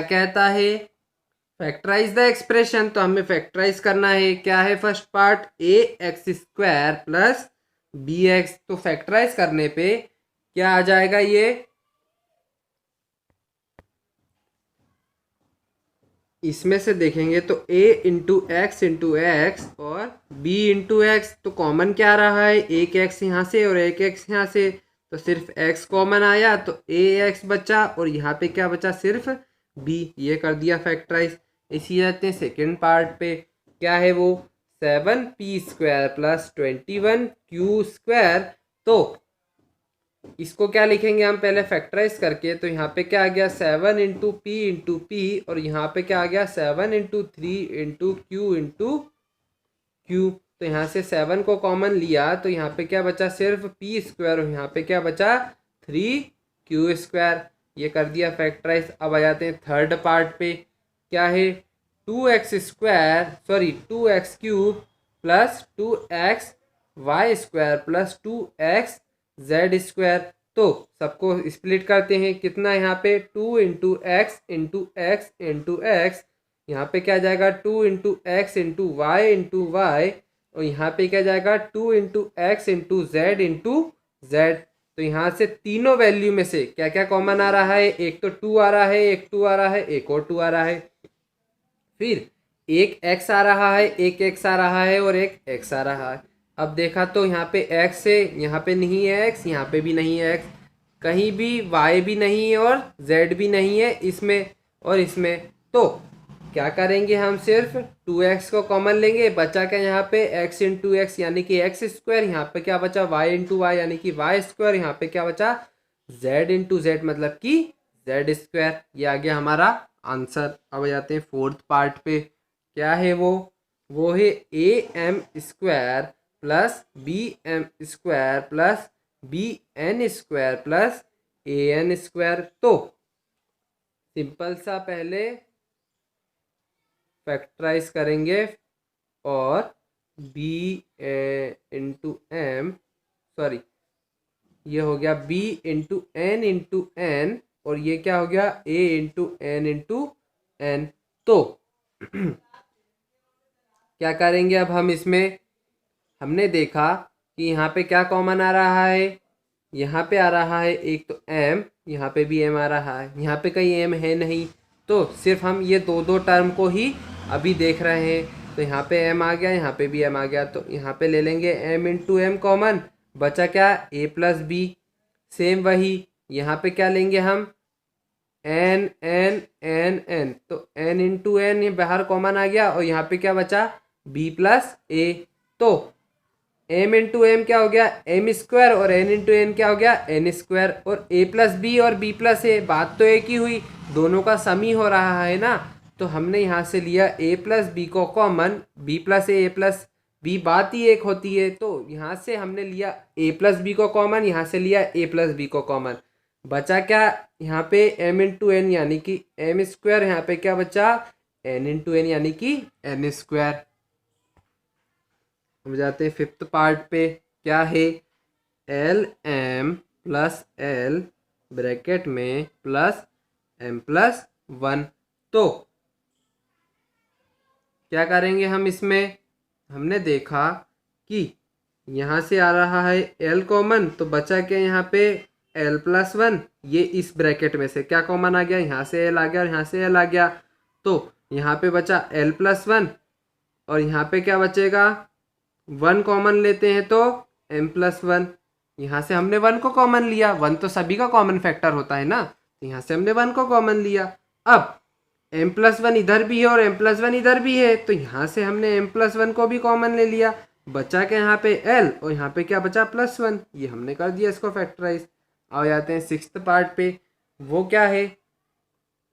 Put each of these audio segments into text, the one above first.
क्या कहता है, फैक्टराइज द एक्सप्रेशन। तो हमें फैक्टराइज करना है, क्या है first part, a x square plus b x. तो फैक्टराइज करने पे क्या आ जाएगा, ये इसमें से देखेंगे तो a इंटू एक्स और b इंटू एक्स, तो कॉमन क्या आ रहा है, एक x यहाँ से और एक x यहाँ से, तो सिर्फ x कॉमन आया तो ax बचा और यहाँ पे क्या बचा, सिर्फ b। ये कर दिया फैक्टराइज। इसी जाते हैं सेकेंड पार्ट पे, क्या है वो, 7p² प्लस 21q²। तो इसको क्या लिखेंगे हम पहले फैक्टराइज करके, तो यहाँ पे क्या आ गया 7 इंटू पी और यहाँ पे क्या आ गया 7 इंटू 3 इंटू क्यू। तो यहाँ से 7 को कॉमन लिया तो यहाँ पे क्या बचा, सिर्फ p² और यहाँ पे क्या बचा 3q²। ये कर दिया फैक्टराइज। अब आ जाते हैं थर्ड पार्ट पे, क्या है 2x³ plus 2xy² plus 2xz²। तो सबको स्प्लिट करते हैं, कितना यहाँ पे 2 इंटू एक्स, यहाँ पे क्या जाएगा 2 इंटू एक्स इंटू वाई और यहाँ पे क्या जाएगा 2 इंटू एक्स इंटू जेड। तो यहाँ से तीनों वैल्यू में से क्या क्या कॉमन आ रहा है, एक तो 2 आ रहा है, एक 2 आ रहा है, एक और 2 आ रहा है, फिर एक x आ रहा है, एक x आ रहा है और एक x आ रहा है। अब देखा तो यहाँ पे x है, यहाँ पे नहीं है x, यहाँ पे भी नहीं है x, कहीं भी y भी नहीं है और z भी नहीं है इसमें और इसमें। तो क्या करेंगे हम, सिर्फ 2x को कॉमन लेंगे, बचा क्या यहाँ पे x इंटू एक्स यानी कि x², यहाँ पे क्या बचा y इंटू वाई यानी कि y², यहाँ पे क्या बचा z इंटू जेड मतलब कि z²। ये आ गया हमारा आंसर। अब जाते हैं फोर्थ पार्ट पे, क्या है वो है am² plus bm² plus bn² plus an²। तो सिंपल सा पहले फैक्टराइज करेंगे और b इंटू एम, सॉरी ये हो गया b इंटू n और ये क्या हो गया a इंटू n। तो क्या करेंगे अब हम इसमें, हमने देखा कि यहाँ पे क्या कॉमन आ रहा है, यहाँ पे आ रहा है एक तो m, यहाँ पे भी m आ रहा है, यहाँ पे कहीं m है नहीं, तो सिर्फ हम ये दो टर्म को ही अभी देख रहे हैं। तो यहाँ पे m आ गया, यहाँ पे भी m आ गया, तो यहाँ पे ले लेंगे m इंटू एम कॉमन, बचा क्या a प्लस बी। सेम वही यहाँ पे क्या लेंगे हम n n n n, तो n इंटू एन ये बाहर कॉमन आ गया और यहाँ पे क्या बचा b प्लस a। तो m इंटू एम क्या हो गया m² और n इंटू एन क्या हो गया n² और a प्लस बी और b प्लस a, बात तो एक ही हुई, दोनों का सम ही हो रहा है ना। तो हमने यहाँ से लिया a प्लस बी को common, b plus a plus b बात ही एक होती है। तो यहाँ से हमने लिया a प्लस बी को कॉमन, यहाँ से लिया a प्लस बी को कॉमन, बचा क्या यहाँ पे m इंटू एन यानी कि m², यहाँ पे क्या बचा n इंटू एन यानी कि n²। हम जाते हैं फिफ्थ पार्ट पे, क्या है L M plus L bracket में प्लस m प्लस 1। तो क्या करेंगे हम इसमें, हमने देखा कि यहाँ से आ रहा है l कॉमन, तो बचा क्या यहाँ पे l प्लस 1, ये इस ब्रैकेट में से क्या कॉमन आ गया, यहाँ से l आ गया और यहाँ से l आ गया, तो यहाँ पे बचा l प्लस 1 और यहाँ पे क्या बचेगा 1 कॉमन लेते हैं तो m प्लस 1, यहाँ से हमने 1 को कॉमन लिया, 1 तो सभी का कॉमन फैक्टर होता है ना, तो यहाँ से हमने 1 को कॉमन लिया। अब m प्लस 1 इधर भी है और m प्लस 1 इधर भी है, तो यहाँ से हमने m प्लस 1 को भी कॉमन ले लिया, बचा क्या यहाँ पे l और यहाँ पे क्या बचा प्लस 1, ये हमने कर दिया इसको फैक्टराइज। आ जाते हैं सिक्स्थ पार्ट पे, वो क्या है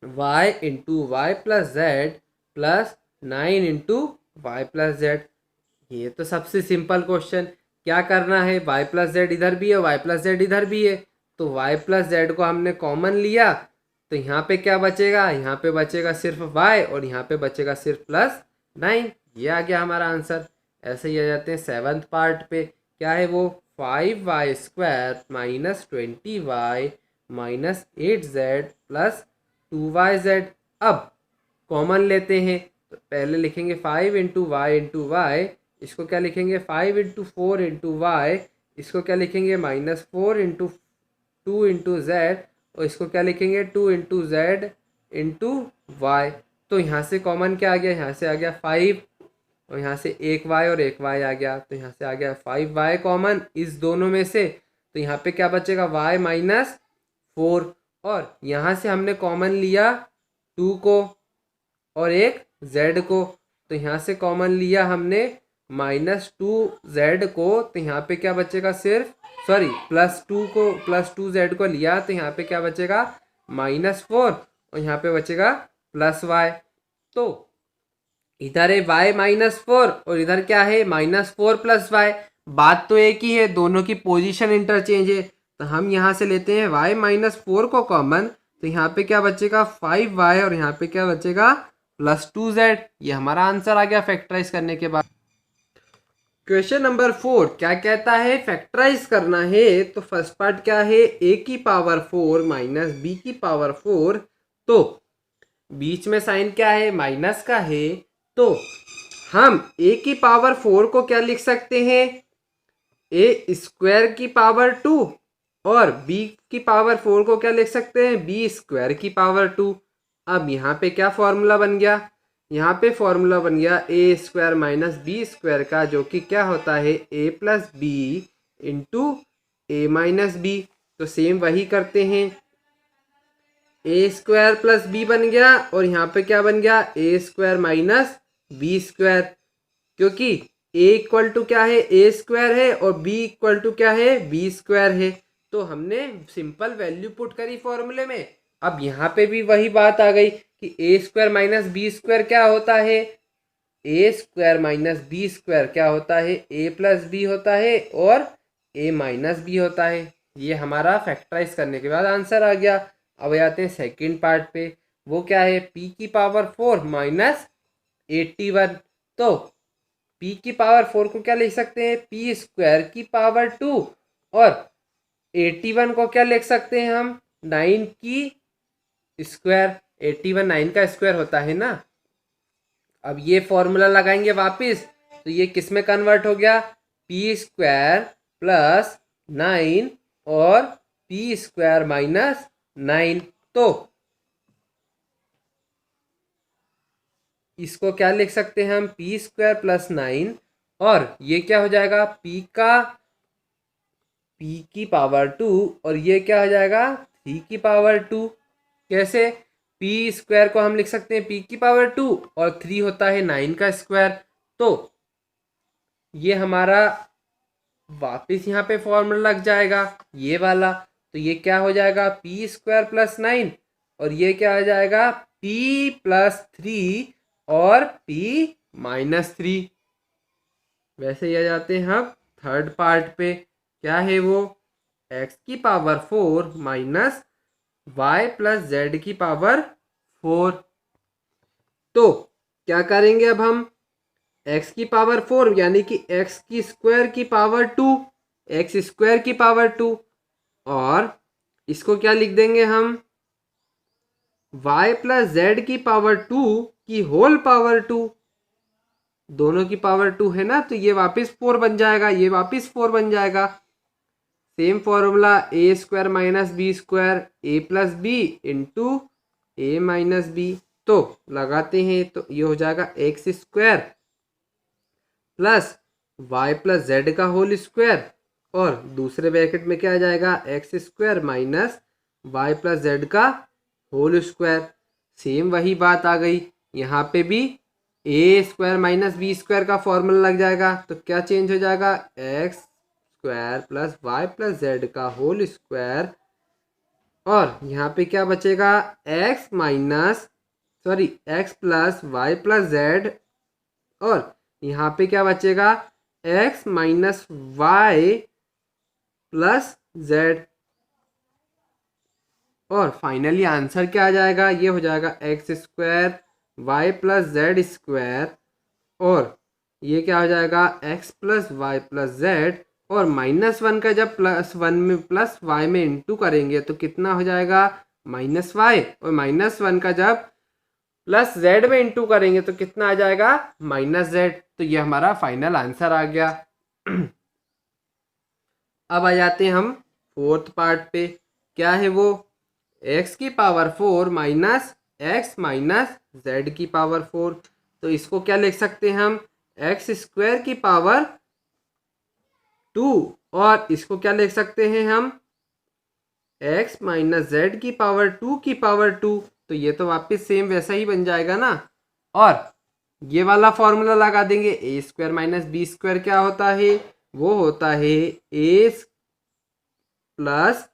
y into y plus z प्लस 9 इंटू वाई प्लस जेड। ये तो सबसे सिंपल क्वेश्चन, क्या करना है y प्लस जेड इधर भी है, y प्लस जेड इधर भी है, तो y प्लस जेड को हमने कॉमन लिया, तो यहाँ पे क्या बचेगा, यहाँ पे बचेगा सिर्फ y और यहाँ पे बचेगा सिर्फ प्लस 9। ये आ गया हमारा आंसर। ऐसे ही आ जाते हैं सेवन्थ पार्ट पे, क्या है वो 5y² minus 20y minus 8z plus 2yz। अब कॉमन लेते हैं, तो पहले लिखेंगे 5 इंटू वाई, इसको क्या लिखेंगे 5 इंटू 4 इंटू वाई, इसको क्या लिखेंगे -4 इंटू 2 इंटू जेड, और इसको क्या लिखेंगे 2 इंटू जेड इंटू वाई। तो यहाँ से कॉमन क्या आ गया, यहाँ से आ गया 5, और यहाँ से एक वाई और एक वाई आ गया, तो यहाँ से आ गया 5y कॉमन इस दोनों में से। तो यहाँ पे क्या बचेगा y-4, और यहाँ से हमने कॉमन लिया 2 को और एक z को, तो यहाँ से कॉमन लिया हमने -2z को, तो यहाँ पे क्या बचेगा सिर्फ +2z को लिया, तो यहाँ पे क्या बचेगा -4, और यहाँ पे बचेगा +y। तो इधर है y-4 और इधर क्या है -4 + y। बात तो एक ही है, दोनों की पोजीशन इंटरचेंज है। तो हम यहाँ से लेते हैं y-4 को कॉमन, तो यहाँ पे क्या बचेगा 5y और यहाँ पे क्या बचेगा +2z। ये हमारा आंसर आ गया फैक्टराइज करने के बाद। क्वेश्चन नंबर 4 क्या कहता है, फैक्टराइज करना है। तो फर्स्ट पार्ट क्या है, a⁴ माइनस b⁴। तो बीच में साइन क्या है, माइनस का है, तो हम a⁴ को क्या लिख सकते हैं, a² और b⁴ को क्या लिख सकते हैं, b²। अब यहाँ पे क्या फॉर्मूला बन गया, यहाँ पे फॉर्मूला बन गया a² माइनस b² का, जो कि क्या होता है a + b into a - b। तो सेम वही करते हैं, a² + b बन गया और यहाँ पे क्या बन गया a² माइनस b², क्योंकि a इक्वल टू क्या है a² है और b इक्वल टू क्या है b² है। तो हमने सिंपल वैल्यू पुट करी फॉर्मूले में। अब यहाँ पे भी वही बात आ गई कि a² माइनस b² क्या होता है, a² माइनस b² क्या होता है, a + b होता है और a - b होता है। ये हमारा फैक्टराइज करने के बाद आंसर आ गया। अब आते हैं सेकंड पार्ट पे, वो क्या है p⁴ माइनस 81। तो p⁴ को क्या लिख सकते हैं p² और 81 को क्या लिख सकते हैं हम 9 की स्क्वायर। 81 9 का स्क्वायर होता है ना। अब ये फॉर्मूला लगाएंगे वापस, तो ये किस में कन्वर्ट हो गया, p² + 9 और p² - 9। तो इसको क्या लिख सकते हैं हम p² + 9, और ये क्या हो जाएगा p⁴ और ये क्या हो जाएगा 3⁴। कैसे, p² को हम लिख सकते हैं p⁴ और 3 होता है 9 का स्क्वायर। तो ये हमारा वापस यहाँ पे फॉर्मूला लग जाएगा ये वाला। तो ये क्या हो जाएगा p² + 9 और ये क्या हो जाएगा p + 3 और p - 3। वैसे ही आ जाते हैं हम थर्ड पार्ट पे, क्या है वो x⁴ माइनस y + z⁴। तो क्या करेंगे अब हम x⁴ यानी कि x² और इसको क्या लिख देंगे हम y + z⁴ की होल पावर 2। दोनों की पावर 2 है ना, तो ये वापस 4 बन जाएगा, ये वापस 4 बन जाएगा। Same formula a² minus b² a + b into a - b। तो लगाते हैं, तो ये हो जाएगा x² प्लस y + z का होल स्क्वायर, और दूसरे ब्रैकेट में क्या आ जाएगा x² माइनस y + z का होल स्क्वायर। सेम वही बात आ गई, यहाँ पे भी a² माइनस b² का फॉर्मूला लग जाएगा। तो क्या चेंज हो जाएगा x² प्लस y + z का होल स्क्वायर, और यहाँ पे क्या बचेगा x प्लस y + z, और यहाँ पे क्या बचेगा x minus y plus z, और फाइनली आंसर क्या आ जाएगा, ये हो जाएगा x² y + z², और ये क्या हो जाएगा x + y + z, और -1 का जब +1 में +y में इंटू करेंगे तो कितना हो जाएगा -y, और -1 का जब प्लस जेड में इंटू करेंगे तो कितना आ जाएगा माइनस जेड। तो ये हमारा फाइनल आंसर आ गया। अब आ जाते हैं हम फोर्थ पार्ट पे। क्या है वो, एक्स की power 4 minus x minus Z की पावर 4। तो इसको क्या लिख सकते हैं हम, एक्स स्क्वायर की पावर 2, और इसको क्या लिख सकते हैं हम, एक्स माइनस जेड की पावर 2 की पावर 2। तो ये तो वापस सेम वैसा ही बन जाएगा ना। और ये वाला फॉर्मूला लगा देंगे, ए स्क्वायर माइनस बी स्क्वायर क्या होता है, वो होता है ए प्लस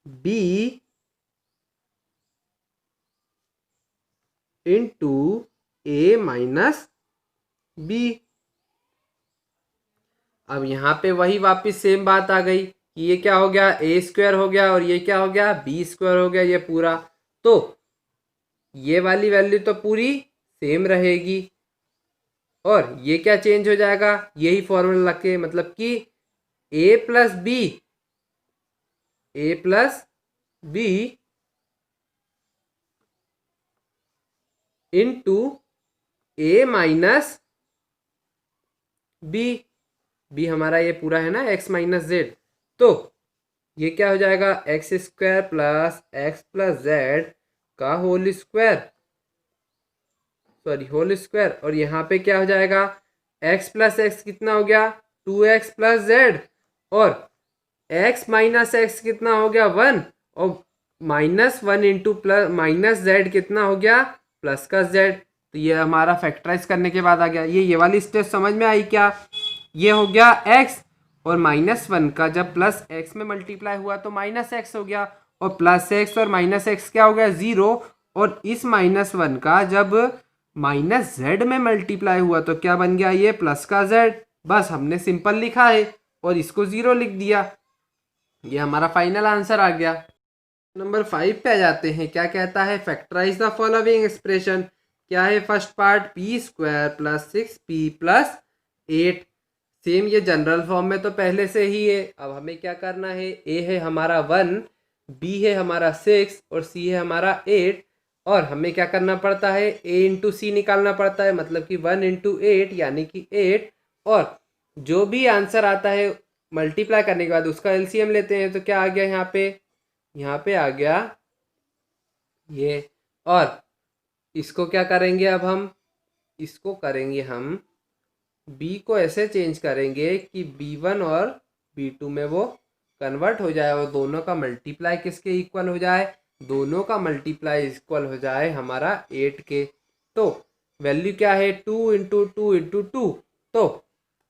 बी इंटू ए माइनस बी। अब यहाँ पे वही वापस सेम बात आ गई कि ये क्या हो गया, ए स्क्वायर हो गया और ये क्या हो गया, बी स्क्वायर हो गया, ये पूरा। तो ये वाली वैल्यू तो पूरी सेम रहेगी और ये क्या चेंज हो जाएगा, यही फॉर्मूला लग के, मतलब कि ए प्लस बी इंटू ए माइनस बी हमारा ये पूरा है ना एक्स माइनस जेड। तो ये क्या हो जाएगा, x square plus x plus z का whole square, sorry whole square. और यहाँ पे क्या हो जाएगा, एक्स प्लस एक्स कितना हो गया 2x प्लस जेड, और x माइनस एक्स कितना हो गया 1, और -1 इंटू प्लस माइनस जेड कितना हो गया प्लस का जेड। तो ये हमारा फैक्टराइज करने के बाद आ गया। ये वाली स्टेप समझ में आई क्या, ये हो गया x, और -1 का जब प्लस x में मल्टीप्लाई हुआ तो -x हो गया, और प्लस x और माइनस एक्स क्या हो गया 0, और इस -1 का जब माइनस जेड में मल्टीप्लाई हुआ तो क्या बन गया, ये प्लस का जेड। बस हमने सिंपल लिखा है और इसको 0 लिख दिया, ये हमारा फाइनल आंसर आ गया। नंबर 5 पे आ जाते हैं। क्या कहता है, फैक्टराइज द फॉलोइंग एक्सप्रेशन। क्या है first part, P square plus 6p plus 8। Same ये जनरल फॉर्म में तो पहले से ही है। अब हमें क्या करना है, ए है हमारा 1, बी है हमारा 6 और सी है हमारा 8। और हमें क्या करना पड़ता है, ए इंटू सी निकालना पड़ता है, मतलब कि 1 इंटू 8 यानी कि 8। और जो भी आंसर आता है मल्टीप्लाई करने के बाद उसका एलसीएम लेते हैं। तो क्या आ गया यहाँ पे आ गया ये। और इसको क्या करेंगे, अब हम इसको करेंगे, हम b को ऐसे चेंज करेंगे कि b1 और b2 में वो कन्वर्ट हो जाए और दोनों का मल्टीप्लाई किसके इक्वल हो जाए, दोनों का मल्टीप्लाई इक्वल हो जाए हमारा 8 के। तो वैल्यू क्या है 2 इंटू टू इंटू टू। तो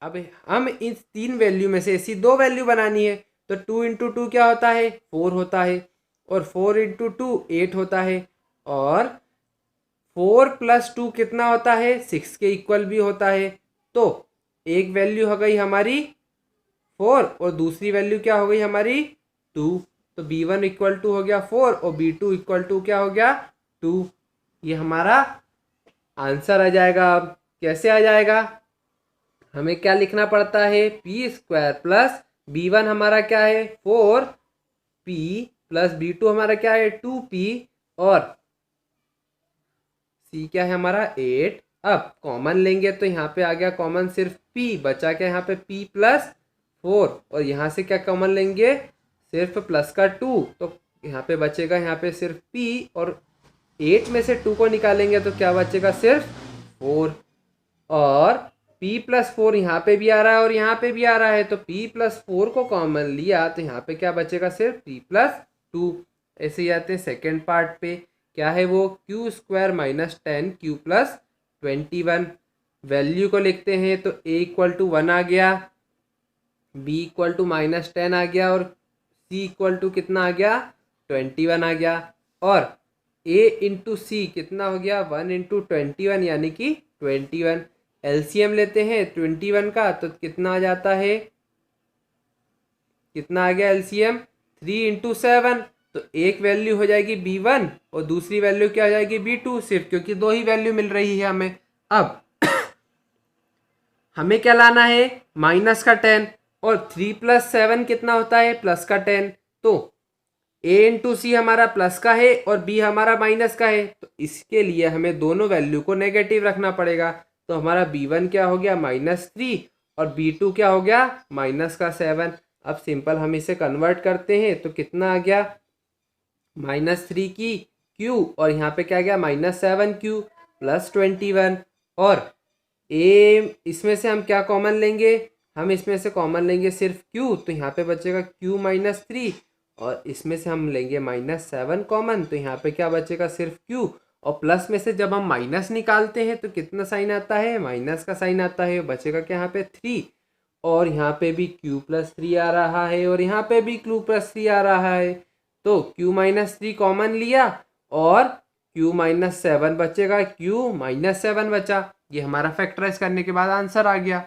अब हम इन तीन वैल्यू में से ऐसी दो वैल्यू बनानी है। तो 2 इंटू टू क्या होता है 4 होता है, और 4 इंटू टू 8 होता है, और 4 प्लस 2 कितना होता है 6 के इक्वल भी होता है। तो एक वैल्यू हो गई हमारी 4 और दूसरी वैल्यू क्या हो गई हमारी 2। तो b1 इक्वल टू हो गया 4 और b2 इक्वल टू क्या हो गया 2। ये हमारा आंसर आ जाएगा। अब कैसे आ जाएगा, हमें क्या लिखना पड़ता है, पी स्क्वायर प्लस b1 हमारा क्या है 4p प्लस b2 हमारा क्या है 2p, और c क्या है हमारा 8। अब कॉमन लेंगे तो यहाँ पे आ गया कॉमन सिर्फ p, बचा क्या यहाँ पे p प्लस 4, और यहाँ से क्या कॉमन लेंगे सिर्फ प्लस का 2, तो यहाँ पे बचेगा यहाँ पे सिर्फ p, और 8 में से 2 को निकालेंगे तो क्या बचेगा सिर्फ 4। और p प्लस 4 यहाँ पे भी आ रहा है और यहाँ पे भी आ रहा है, तो p प्लस 4 को कॉमन लिया तो यहाँ पे क्या बचेगा सिर्फ p प्लस 2। ऐसे ही आते हैं सेकेंड पार्ट पे। क्या है वो, Q square minus 10 Q plus 21। Value को लिखते हैं तो a इक्वल टू 1 आ गया, b इक्वल टू माइनस 10 आ गया, और c इक्वल टू कितना आ गया 21 आ गया। और a इंटू सी कितना हो गया 1 इंटू 21 यानी कि 21। एलसीएम लेते हैं 21 का तो कितना आ जाता है, कितना आ गया एलसीएम 3 इंटू 7। तो एक वैल्यू हो जाएगी b1 और दूसरी वैल्यू क्या हो जाएगी b2, सिर्फ क्योंकि दो ही वैल्यू मिल रही है हमें। अब हमें क्या लाना है माइनस का 10, और 3 प्लस 7 कितना होता है प्लस का 10। तो a इंटू सी हमारा प्लस का है और b हमारा माइनस का है, तो इसके लिए हमें दोनों वैल्यू को नेगेटिव रखना पड़ेगा। तो हमारा b1 क्या हो गया -3 और b2 क्या हो गया -7। अब सिंपल हम इसे कन्वर्ट करते हैं तो कितना आ गया -3 की क्यू और यहाँ पे क्या गया -7 क्यू प्लस 21। और इसमें से हम क्या कॉमन लेंगे, हम इसमें से कॉमन लेंगे सिर्फ q, तो यहाँ पे बचेगा q -3 और इसमें से हम लेंगे -7 कॉमन, तो यहाँ पे क्या बचेगा सिर्फ q। और प्लस में से जब हम माइनस निकालते हैं तो कितना साइन आता है, माइनस का साइन आता है, बचेगा क्या यहाँ पे 3 और यहाँ पे भी q+3 आ रहा है और यहाँ पे भी q+3 आ रहा है। तो q-3 कॉमन लिया और q-7 बचेगा, q-7 बचा। ये हमारा फैक्टराइज करने के बाद आंसर आ गया।